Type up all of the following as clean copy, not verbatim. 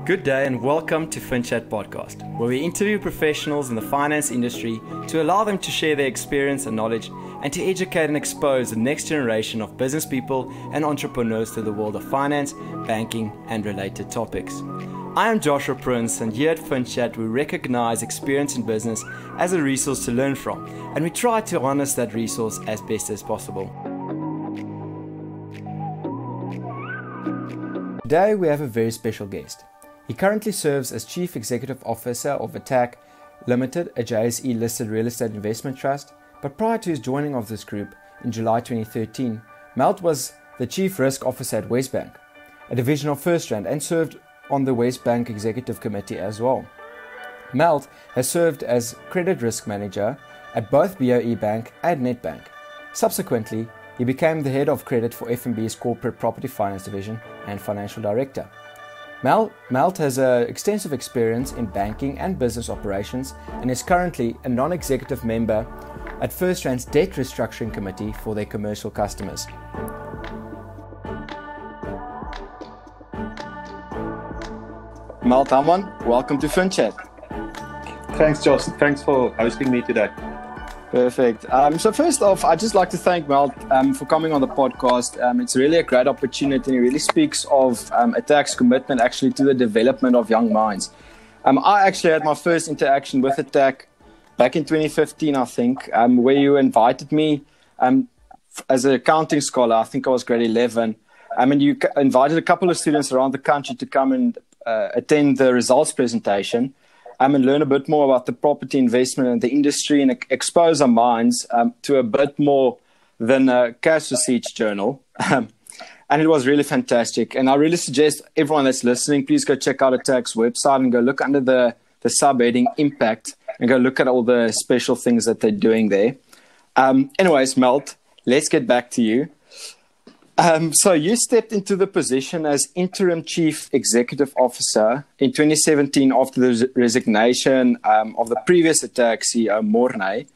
Good day and welcome to FinChat Podcast, where we interview professionals in the finance industry to allow them to share their experience and knowledge and to educate and expose the next generation of business people and entrepreneurs to the world of finance, banking and related topics. I am Joshua Prince, and here at FinChat we recognize experience in business as a resource to learn from, and we try to harness that resource as best as possible. Today we have a very special guest. He currently serves as Chief Executive Officer of Attacq Ltd, a JSE listed real estate investment trust, but prior to his joining of this group in July 2013, Melt was the Chief Risk Officer at Westbank, a division of FirstRand, and served on the Westbank Executive Committee as well. Melt has served as Credit Risk Manager at both BOE Bank and Nedbank. Subsequently, he became the Head of Credit for FNB's Corporate Property Finance Division and Financial Director. Melt has extensive experience in banking and business operations and is currently a non-executive member at FirstRand's Debt Restructuring Committee for their commercial customers. Melt Hamman, welcome to FinChat. Thanks, Josh. Thanks for hosting me today. Perfect. So first off, I'd just like to thank Melt for coming on the podcast. It's really a great opportunity, and it really speaks of Attacq's commitment actually to the development of young minds. I actually had my first interaction with Attacq back in 2015, I think, where you invited me as an accounting scholar. I think I was grade 11. And you invited a couple of students around the country to come and attend the results presentation. And learn a bit more about the property investment and the industry, and expose our minds to a bit more than a cash receipts journal. And it was really fantastic. And I really suggest everyone that's listening, please go check out Attacq's website and go look under the subheading Impact and go look at all the special things that they're doing there. Anyways, Melt, let's get back to you. So you stepped into the position as Interim Chief Executive Officer in 2017 after the resignation of the previous Attacq CEO, Mornay.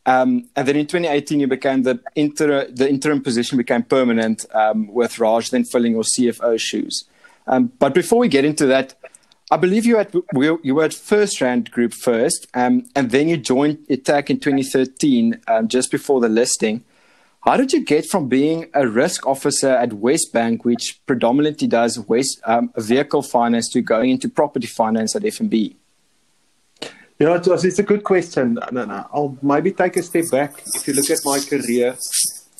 And then in 2018, you became the interim position became permanent with Raj then filling your CFO shoes. But before we get into that, I believe you were at FirstRand Group first, and then you joined Attacq in 2013, just before the listing. How did you get from being a risk officer at Westbank, which predominantly does vehicle finance, to going into property finance at FNB? Yeah, Josh, it's a good question. I'll maybe take a step back. If you look at my career,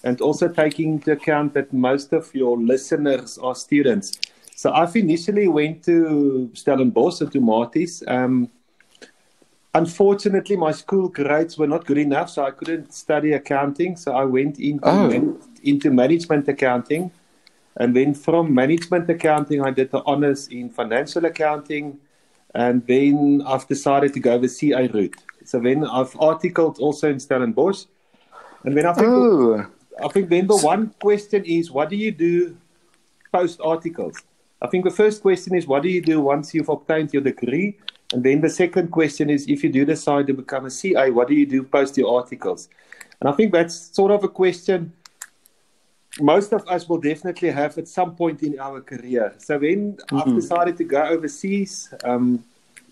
and also taking into account that most of your listeners are students. So I've initially went to Stellenbosch and to Marties. Unfortunately, my school grades were not good enough, so I couldn't study accounting. So I went into management accounting. And then from management accounting, I did the honors in financial accounting. And then I've decided to go the CA route. So then I've articled also in Stellenbosch. And then I think then the one question is, what do you do post-articles? I think the first question is, what do you do once you've obtained your degree? And then the second question is, if you do decide to become a CA, what do you do post your articles? And I think that's sort of a question most of us will definitely have at some point in our career. So when I've decided to go overseas to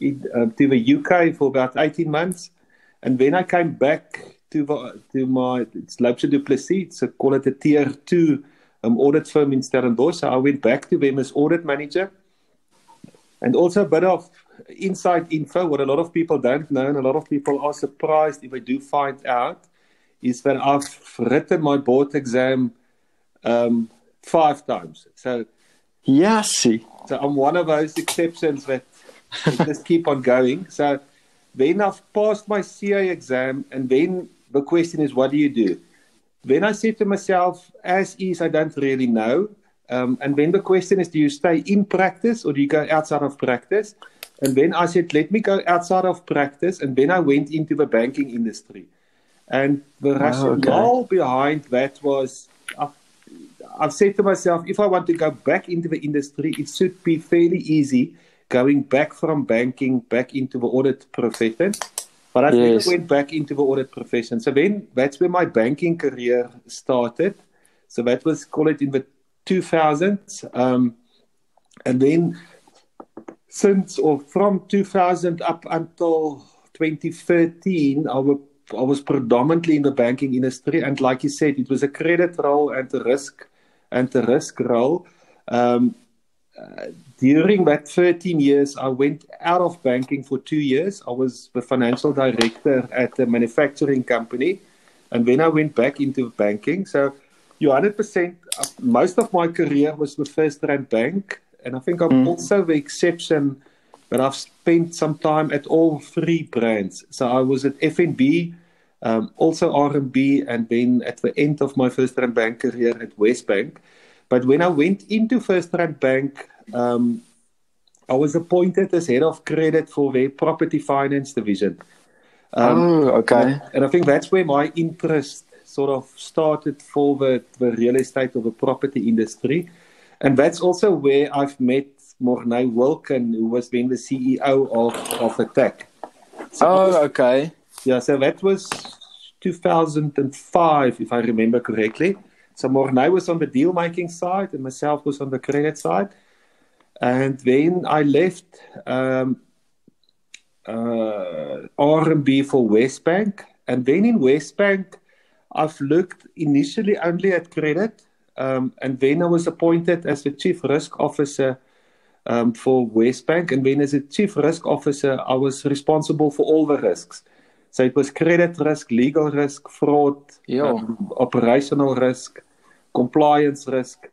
the UK for about 18 months, and then I came back to my Loopse du Plessis, so call it a tier 2 audit firm in Stellenbosch. So I went back to them as audit manager. And also a bit of inside info, what a lot of people don't know, and a lot of people are surprised if I do find out, is that I've written my board exam 5 times. So I'm one of those exceptions that just keep on going. So then I've passed my CA exam, and then the question is, what do you do? Then I said to myself, as is, I don't really know. And then the question is, do you stay in practice or do you go outside of practice? And then I said, let me go outside of practice. And then I went into the banking industry. And the rationale behind that was, I've said to myself, if I want to go back into the industry, it should be fairly easy going back from banking back into the audit profession. But I never went back into the audit profession. So then that's where my banking career started. So that was, call it in the 2000s. And then since or from 2000 up until 2013, I was predominantly in the banking industry, and like you said, it was a credit role and a risk role. Um, During that 13 years, I went out of banking for 2 years. I was the financial director at a manufacturing company, and then I went back into banking. So, you're 100%. Most of my career was with First Rand Bank, and I think I'm also the exception. But I've spent some time at all three brands. So I was at FNB, also RMB, and then at the end of my First Rand Bank career at Westbank. But when I went into First Rand Bank, I was appointed as head of credit for their property finance division. Okay. And I think that's where my interest sort of started for the real estate or the property industry. And that's also where I've met Mornay Wilken, who was then the CEO of Attacq. So Okay. Yeah, so that was 2005, if I remember correctly. So Mornay was on the deal-making side, and myself was on the credit side. And then I left RMB for Westbank. And then in Westbank, I've looked initially only at credit. And then I was appointed as the Chief Risk Officer for Westbank. And then as a Chief Risk Officer, I was responsible for all the risks. So it was credit risk, legal risk, fraud, operational risk, compliance risk.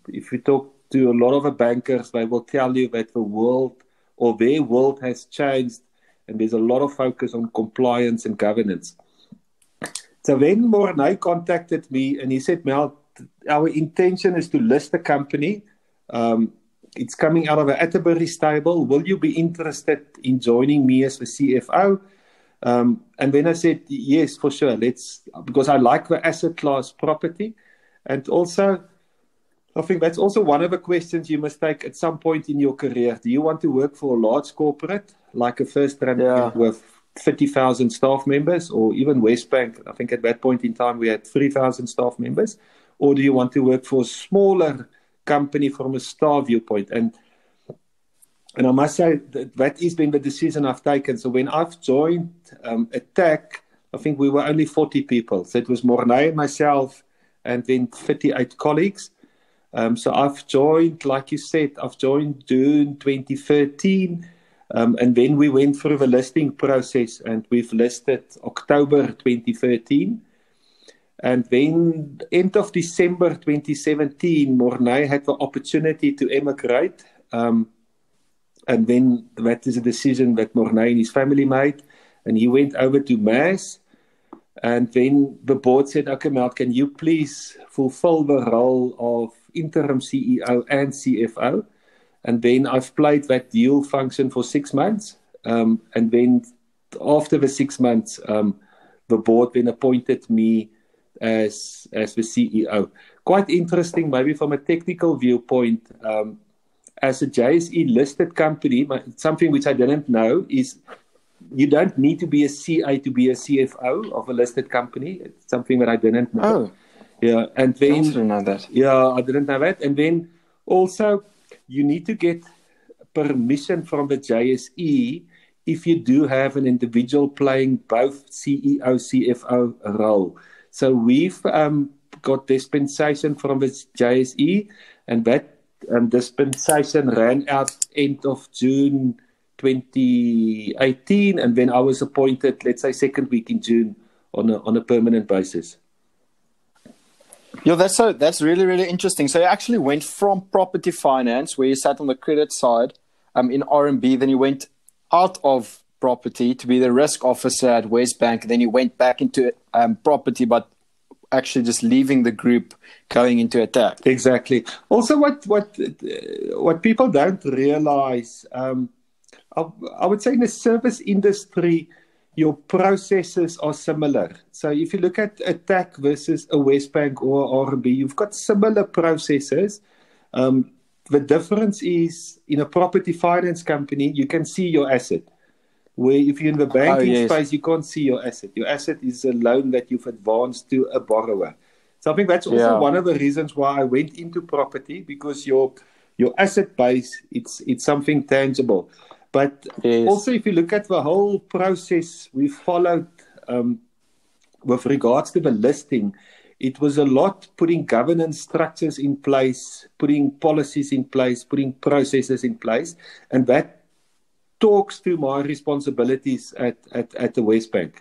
If you talk to a lot of the bankers, they will tell you that the world or their world has changed, and there's a lot of focus on compliance and governance. So when Mornay contacted me and he said, Mel, our intention is to list the company. It's coming out of an Atterbury stable. Will you be interested in joining me as the CFO? And then I said, yes, for sure. Because I like the asset class property. And also, I think that's also one of the questions you must take at some point in your career. Do you want to work for a large corporate, like a First Rand Bank with 30,000 staff members, or even Westbank? I think at that point in time we had 3,000 staff members. Or do you want to work for a smaller company from a staff viewpoint? And I must say that has been the decision I've taken. So when I've joined Attacq, I think we were only 40 people. So it was Mornay and myself, and then 38 colleagues. So I've joined, like you said, I've joined June 2013. And then we went through the listing process, and we've listed October 2013. And then end of December 2017, Mornay had the opportunity to emigrate. And then that is a decision that Mornay and his family made. And he went over to Mass. And then the board said, okay, Mel, can you please fulfill the role of interim CEO and CFO? And then I've played that dual function for 6 months. And then after the 6 months, the board then appointed me as the CEO. Quite interesting, maybe from a technical viewpoint. As a JSE listed company, something which I didn't know is you don't need to be a CA to be a CFO of a listed company. It's something that I didn't know. Oh, yeah, and then I didn't know that. Yeah, I didn't know that. And then also you need to get permission from the JSE if you do have an individual playing both CEO, CFO role. So we've got dispensation from the JSE, and that dispensation ran out end of June 2018, and then I was appointed, let's say, second week in June on a permanent basis. Yeah, that's really, really interesting. So you actually went from property finance, where you sat on the credit side in RMB, then you went out of property to be the risk officer at Westbank, then you went back into property, but actually just leaving the group, going into Attacq. Exactly. Also, what people don't realize, I would say in the service industry, your processes are similar. So if you look at Attacq versus a Westbank or RMB, you've got similar processes. The difference is in a property finance company, you can see your asset. Where if you're in the banking space, you can't see your asset. Your asset is a loan that you've advanced to a borrower. So I think that's also one of the reasons why I went into property, because your your asset base, it's something tangible. But Yes. also, if you look at the whole process we followed with regards to the listing, it was a lot putting governance structures in place, putting policies in place, putting processes in place, and that talks to my responsibilities at the Westbank.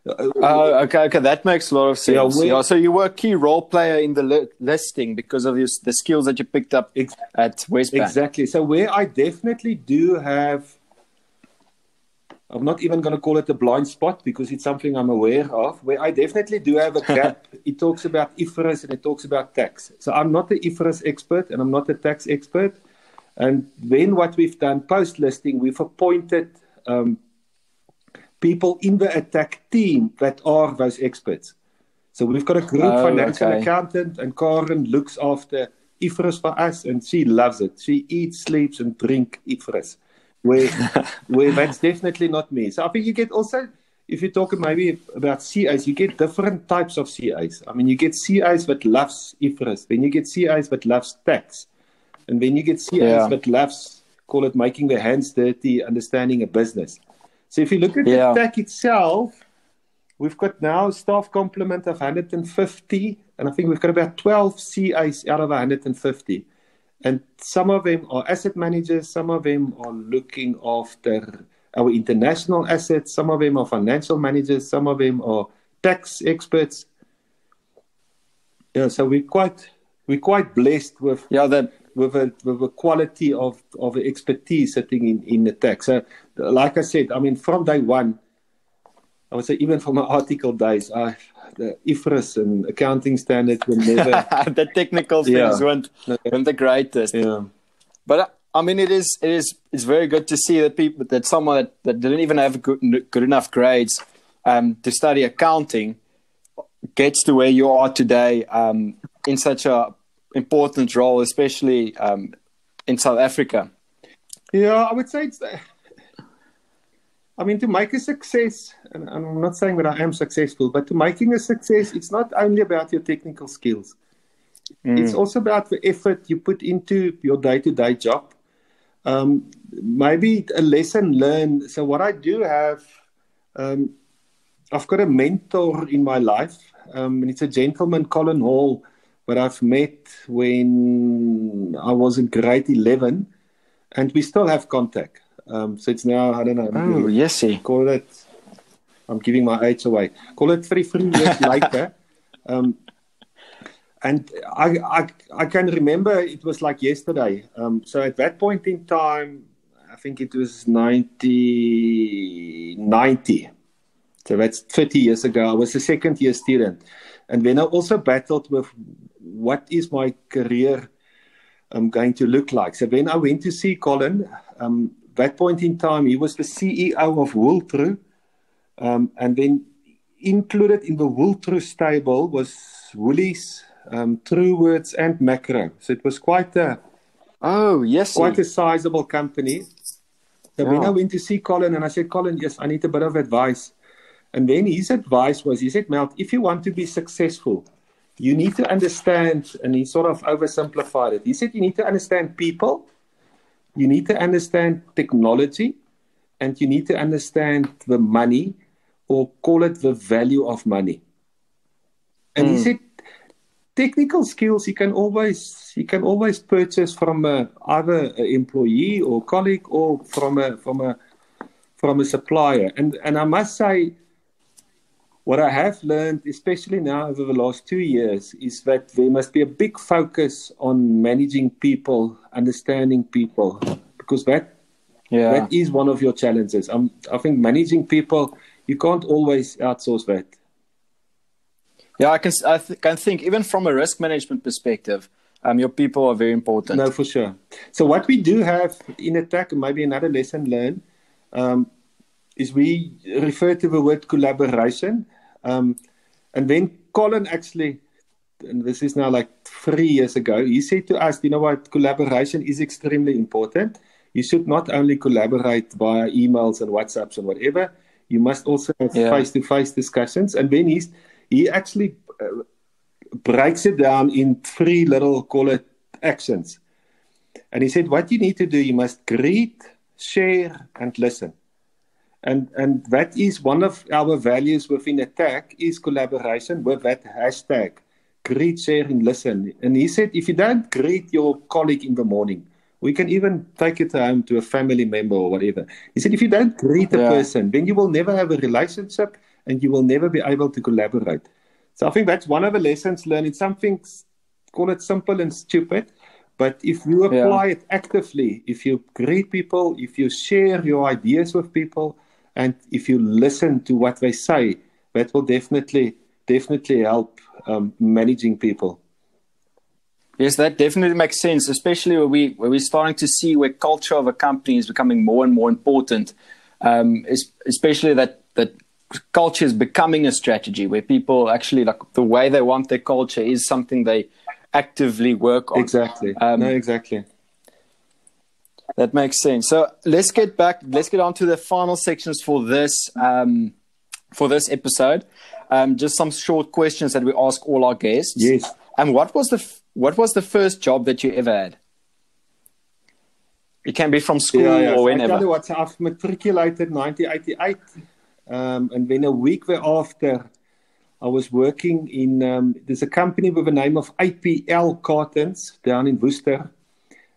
Okay, that makes a lot of sense. Yeah, So you were a key role player in the listing because of the skills that you picked up at Westbank. Exactly. So where I definitely do have, I'm not even going to call it a blind spot because it's something I'm aware of, where I definitely do have a gap. It talks about IFRS and it talks about tax. So I'm not the IFRS expert and I'm not a tax expert. And then what we've done post-listing, we've appointed people in the Attacq team that are those experts. So we've got a group financial accountant, and Karen looks after IFRS for us, and she loves it. She eats, sleeps, and drinks IFRS, where that's definitely not me. So I think you get also, if you're talking maybe about CAs, you get different types of CAs. I mean, you get CAs that loves IFRS, then you get CAs that loves tax, and then you get CAs that loves, call it making their hands dirty, understanding a business. So if you look at the Attacq itself, we've got now a staff complement of 150, and I think we've got about 12 CAs out of 150. And some of them are asset managers, some of them are looking after our international assets, some of them are financial managers, some of them are tax experts. Yeah, so we're quite blessed with with a quality of expertise sitting in the tax. So, like I said, I mean, from day one, I would say even from my article days, the IFRS and accounting standards were never... the technical things weren't the greatest. Yeah. But I mean, it's very good to see that someone that didn't even have good enough grades to study accounting gets to where you are today in such a important role, especially in South Africa. Yeah, I would say I mean, to make a success, and I'm not saying that I am successful, but to making a success, it's not only about your technical skills. It's also about the effort you put into your day-to-day job. Maybe a lesson learned. So what I do have, I've got a mentor in my life, and it's a gentleman, Colin Hall, that I've met when I was in grade 11, and we still have contact. So it's now, I don't know. Oh, yes. Call it, I'm giving my age away. Call it 3 years later. And I can remember it was like yesterday. So at that point in time, I think it was 1990. So that's 30 years ago. I was a second-year student. And then I also battled with what is my career going to look like. So then I went to see Colin. That point in time, he was the CEO of Wooltrue. And then included in the Wooltrue stable was Woolies, Truworths, and Macro. So it was quite a sizable company. So when I went to see Colin, and I said, Colin, yes, I need a bit of advice. And then his advice was, he said, Melt, if you want to be successful, you need to understand, and he sort of oversimplified it. He said, you need to understand people, you need to understand technology, and you need to understand the money, or call it the value of money. And he said, technical skills you can always purchase from either an employee or colleague or from a supplier. And I must say, what I have learned, especially now over the last 2 years, is that there must be a big focus on managing people, understanding people, because that is one of your challenges. I think managing people, you can't always outsource that. Yeah, I can think, even from a risk management perspective, your people are very important. No, for sure. So what we do have in Attacq, maybe another lesson learned, is we refer to the word collaboration. And then Colin actually, and this is now like 3 years ago, he said to us, you know what, collaboration is extremely important. You should not only collaborate via emails and WhatsApps and whatever, you must also have face-to-face discussions. And then he actually breaks it down in 3 little, call it, actions. And he said, what you need to do, you must greet, share, and listen. And that is one of our values within Attacq is collaboration with that hashtag, greet, share, and listen. And he said, if you don't greet your colleague in the morning, we can even take it home to a family member or whatever. He said, if you don't greet a person, then you will never have a relationship and you will never be able to collaborate. So I think that's one of the lessons learned. It's something, call it simple and stupid, but if you apply it actively, if you greet people, if you share your ideas with people, and if you listen to what they say, that will definitely help managing people. Yes, that definitely makes sense, especially where we're starting to see where culture of a company is becoming more and more important, especially that culture is becoming a strategy where people actually, like the way they want their culture is something they actively work on. Exactly. No, exactly. That makes sense. So let's get on to the final sections for this episode. Just some short questions that we ask all our guests. Yes. And what was the first job that you ever had? It can be from school or whenever. I tell you what, I've matriculated 1988, and then a week thereafter, I was working in there's a company with the name of APL Cartons down in Worcester.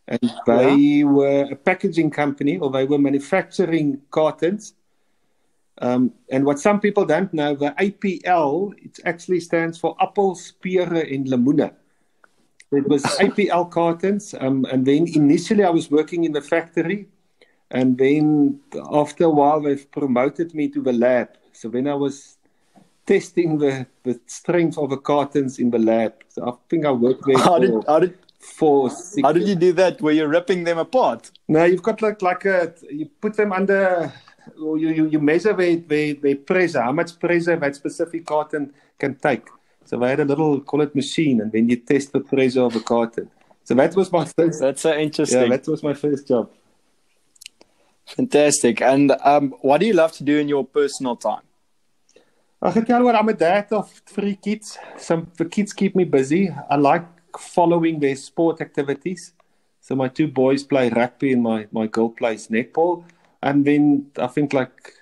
And they were a packaging company, or they were manufacturing cartons. And what some people don't know, the APL, it actually stands for appels, pere, and lemoene. It was APL cartons. And then initially I was working in the factory. And then after a while, they've promoted me to the lab. So then I was testing the strength of the cartons in the lab. So I think I worked there How did you do that? Were you ripping them apart? No, you've got you put them under, or you measure their pressure, how much pressure that specific carton can take. So they had a little, call it machine, and then you test the pressure of the carton. So that was my first. That's so interesting. Yeah, that was my first job. Fantastic. And what do you love to do in your personal time? I can tell you what, I'm a dad of 3 kids. The kids keep me busy. I like following their sport activities. So my 2 boys play rugby and my girl plays netball. And then I think like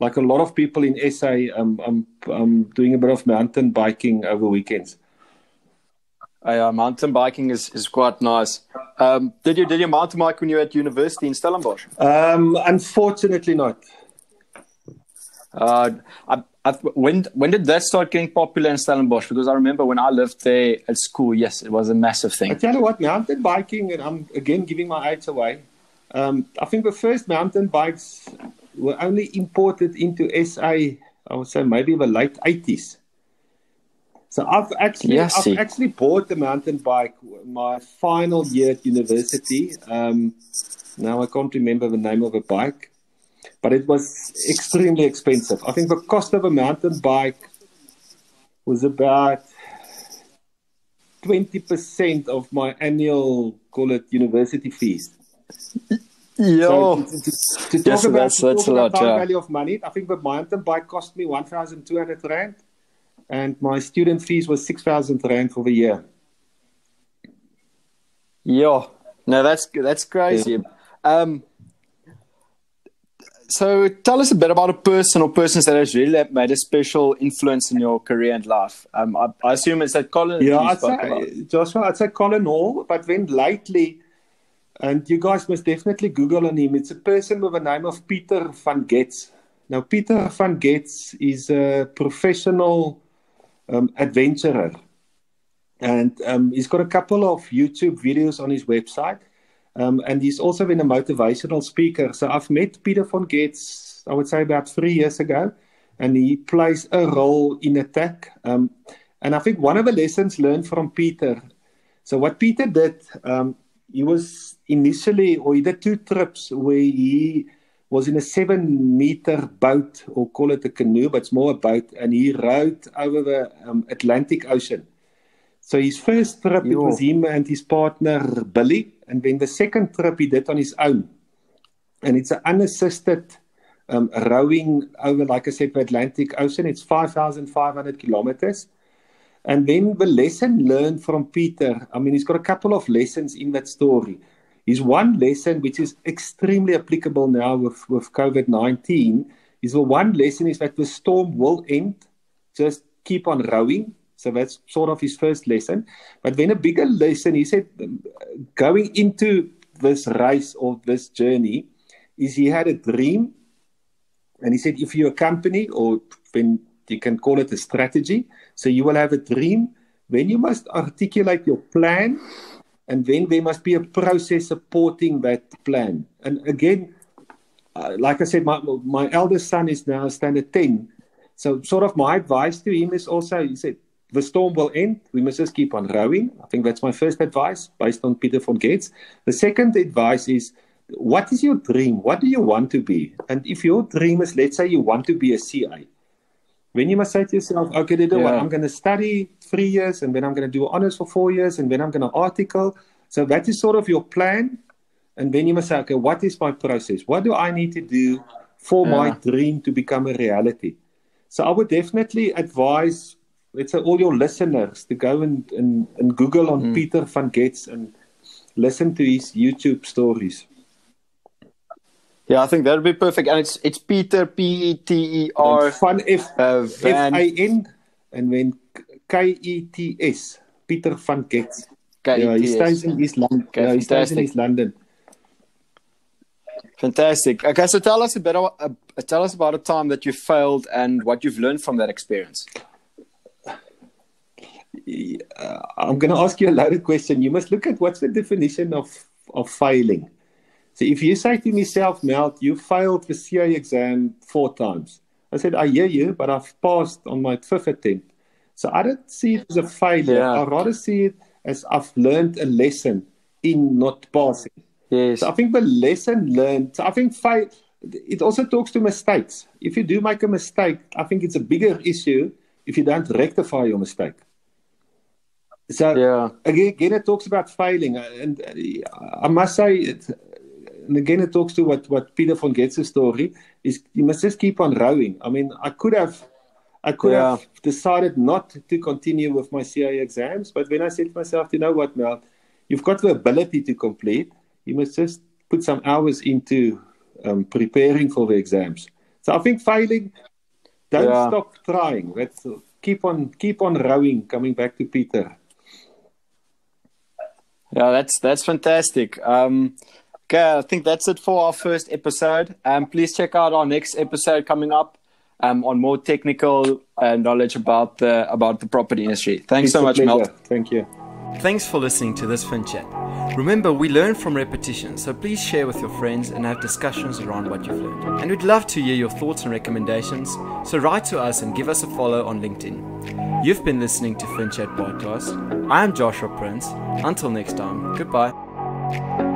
a lot of people in SA, I'm doing a bit of mountain biking over weekends. Mountain biking is quite nice. Did you mountain bike when you were at university in Stellenbosch? Unfortunately not. When did that start getting popular in Stellenbosch? Because I remember when I lived there at school, yes, it was a massive thing. I tell you what, mountain biking, and I'm again giving my age away. I think the first mountain bikes were only imported into SA, I would say maybe the late 80s. So I've actually bought the mountain bike my final year at university. Now I can't remember the name of the bike. But it was extremely expensive. I think the cost of a mountain bike was about 20% of my annual, call it, university fees. Yo. So to talk about the value of money, I think the mountain bike cost me 1,200 Rand, and my student fees was 6,000 Rand for the year. Yo. No, that's crazy. Yeah. So tell us a bit about a person or persons that has really made a special influence in your career and life. I assume it's that Colin. Yeah, I'd say Colin Hall, but then lately, and you guys must definitely Google on him, it's a person with the name of Peter van Getz. Now, Peter van Getz is a professional adventurer, and he's got a couple of YouTube videos on his website. And he's also been a motivational speaker. So I've met Peter van Getz, I would say about 3 years ago, and he plays a role in Attacq. And I think one of the lessons learned from Peter, so what Peter did, he was initially, or he did 2 trips where he was in a 7-meter boat, or call it a canoe, but it's more a boat, and he rowed over the Atlantic Ocean. So his first trip, it was him and his partner, Billy. And then the second trip he did on his own. And it's an unassisted rowing over, like I said, the Atlantic Ocean. It's 5,500 kilometers. And then the lesson learned from Peter, I mean, he's got a couple of lessons in that story. his one lesson, which is extremely applicable now with COVID-19, is the one lesson is that the storm will end. Just keep on rowing. So that's sort of his first lesson. But then a bigger lesson, he said, going into this race or this journey, is he had a dream. And he said, if you're a company, or when you can call it a strategy, so you will have a dream, then you must articulate your plan, and then there must be a process supporting that plan. And again, like I said, my eldest son is now standard 10. So sort of my advice to him is also, he said, the storm will end. We must just keep on rowing. I think that's my first advice based on Peter von Getz. The second advice is, what is your dream? What do you want to be? And if your dream is, let's say you want to be a CA, then you must say to yourself, okay, I'm going to study 3 years, and then I'm going to do honors for 4 years, and then I'm going to article. So that is sort of your plan. And then you must say, okay, what is my process? What do I need to do for my dream to become a reality? So I would definitely advise, let's say, all your listeners to go and Google on Peter van Getz and listen to his YouTube stories. Yeah, I think that would be perfect. And it's Peter, P-E-T-E-R. Van F-A-N, and then K-E-T-S. Peter van Getz. Yeah, he stays in East London. Okay, yeah, he stays in East London. Fantastic. Okay, so tell us about a time that you failed and what you've learned from that experience. I'm going to ask you a loaded question. You must look at what's the definition of failing. So if you say to myself, Melt, you failed the CA exam 4 times. I said, I hear you, but I've passed on my 5th attempt. So I don't see it as a failure. Yeah. I'd rather see it as I've learned a lesson in not passing. Yes. So I think the lesson learned, so I think it also talks to mistakes. If you do make a mistake, I think it's a bigger issue if you don't rectify your mistake. So again, it talks about failing. And I must say, and again, it talks to what Peter von Getz's story is. You must just keep on rowing. I mean, I could have decided not to continue with my CA exams, but when I said to myself, you know what, Mel, you've got the ability to complete. You must just put some hours into preparing for the exams. So I think failing, don't stop trying. Let's keep on rowing. Coming back to Peter. Yeah, that's fantastic. Okay, I think that's it for our first episode. Please check out our next episode coming up on more technical knowledge about the property industry. Thanks so much, Mel. Thank you. Thanks for listening to this FinChat. Remember, we learn from repetition, so please share with your friends and have discussions around what you've learned. And we'd love to hear your thoughts and recommendations, so write to us and give us a follow on LinkedIn. You've been listening to FinChat Podcast. I am Joshua Prince. Until next time, goodbye.